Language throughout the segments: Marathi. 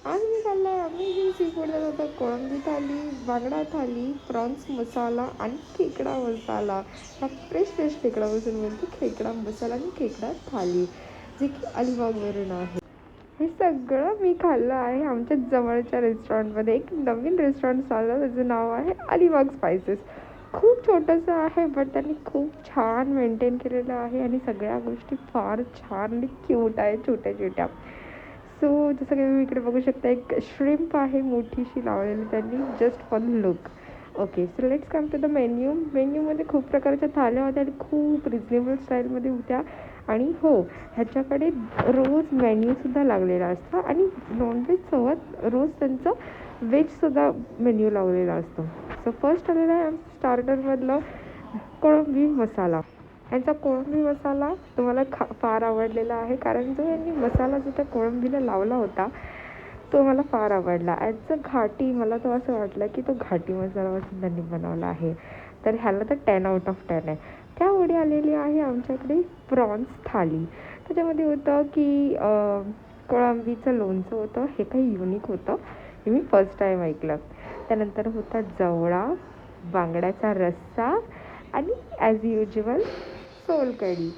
आज मी खाल्ला आहे अमेझिंग सी फूडचा होता कोळंबी थाली, बांगडा थाली, प्रॉन्स मसाला आणि खेकडा मसाला. हा फ्रेश फ्रेश खेकडा मसाला म्हणतो खेकडा मसाला आणि खेकडा थाली, जे की अलिबागवरून आहे. हे सगळं मी खाल्लं आहे आमच्या जवळच्या रेस्टॉरंटमध्ये. एक नवीन रेस्टॉरंट चाललं, त्याचं नाव आहे अलिबाग स्पायसेस. खूप छोटंसं आहे, बट त्यांनी खूप छान मेंटेन केलेलं आहे आणि सगळ्या गोष्टी फार छान आणि क्यूट आहे, छोट्या छोट्या. सो जसं काही तुम्ही इकडे बघू शकता, एक श्रिम्प आहे मोठीशी लावलेली त्यांनी, just for look. Okay, so let's come to the menu. मेन्यूमध्ये खूप प्रकारच्या थाल्या होत्या आणि खूप रिजनेबल स्टाईलमध्ये होत्या. आणि हो, ह्याच्याकडे रोज मेन्यूसुद्धा लागलेला असतो आणि नॉनव्हेजसोबत रोज त्यांचं व्हेजसुद्धा मेन्यू लावलेला असतो. सो फर्स्ट आलेला आहे स्टार्टरमधलं कोळंबी मसाला. यांचा कोळंबी मसाला तुम्हाला फार आवडलेला आहे, कारण जो यांनी मसाला जो त्या कोळंबीला लावला होता तो मला फार आवडला. ॲज अ घाटी मला तो असं वाटलं की तो घाटी मसालापासून त्यांनी बनवला आहे. तर ह्याला तर 10 आउट ऑफ 10 आहे. त्यामुळे आलेली आहे आमच्याकडे प्रॉन्स थाली. त्याच्यामध्ये होतं की कोळंबीचं लोणचं होतं, हे काही युनिक होतं, हे मी फर्स्ट टाईम ऐकलं. त्यानंतर होता जवळा, बांगड्याचा रस्सा आणि ॲज युज्युअल सोलकढी.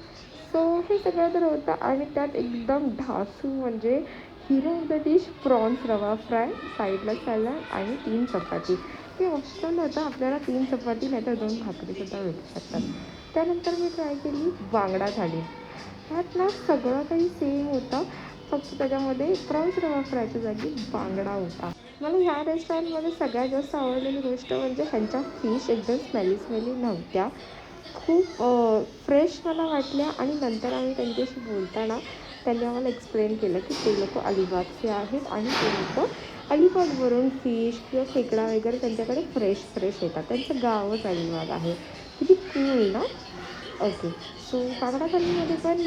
सो हे सगळं तर होतं आणि त्यात एकदम ढासू म्हणजे hero of the dish prawns रवा फ्राय, साईडला सॅलड आणि 3 चपाती. ते ऑप्शनल होतं, आपल्याला 3 चपाती नाही तर 2 भाकरीसुद्धा भेटू शकतात. त्यानंतर मी ट्राय केली बांगडा थाली. त्यात ना सगळं काही सेम होतं, फक्त त्याच्यामध्ये प्रॉन्स रवा फ्रायच्या जागी बांगडा होता. मला ह्या रेस्टॉरंटमध्ये सगळ्यात जास्त आवडलेली गोष्ट म्हणजे ह्यांच्या फिश एकदम स्मेली स्मेली नव्हत्या, खूप फ्रेश मला वाटल्या. आणि नंतर आम्ही त्यांच्याशी बोलताना त्यांनी आम्हाला एक्सप्लेन केलं की ते लोक अलिबागचे आहेत आणि ते लोक अलिबागवरून फिश किंवा खेकडा वगैरे त्यांच्याकडे फ्रेश फ्रेश येतात, त्यांचं गावच अलिबाग आहे. किती कूल ना. ओके, सो बांगडा थालीमध्ये पण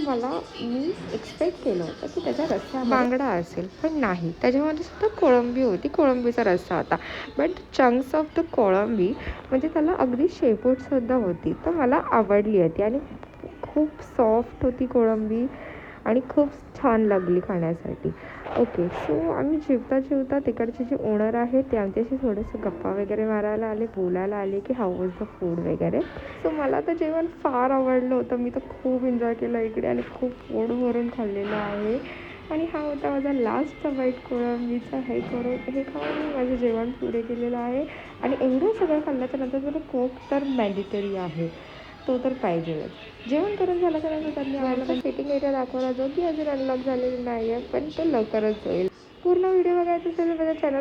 मी एक्सपेक्ट केलं होतं की त्याचा रस्सा बांगडा असेल, पण नाही, त्याच्यामध्ये सुद्धा कोळंबी होती, कोळंबीचा रस्सा होता. बट चंक्स ऑफ द कोळंबी म्हणजे त्याला अगदी शेपूटसुद्धा होती, तर मला आवडली होती. आणि खूप सॉफ्ट होती कोळंबी आणि खूप छान लागली खाण्यासाठी. ओके, सो आम्ही जेवता जेवता तिकडचे जे ओनर आहेत ते आमच्याशी थोडंसं गप्पा वगैरे मारायला आले, बोलायला आले की हाऊ वॉज द फूड वगैरे. सो मला तर जेवण फार आवडलं होतं, मी तर खूप एन्जॉय केलं इकडे आणि खूप पोट भरून खाल्लेलं आहे. आणि हा होता माझा लास्टचा बाईट कोळंबीचा. हे खाऊन मी माझं जेवण पुरे केलेलं आहे. आणि एवढं सगळं खाल्ल्याच्या नंतर मला कोक तर मॅन्डेटरी आहे, तो तर पाहिजेच. जेवण करून झाल्याच्या नंतर त्यांनी आम्हाला सेटिंग एरिया दाखवला, जो की अजून अनलॉक झालेला नाही आहे, पण तो लवकरच होईल. पूर्ण व्हिडिओ बघायचा असेल माझ्या चॅनल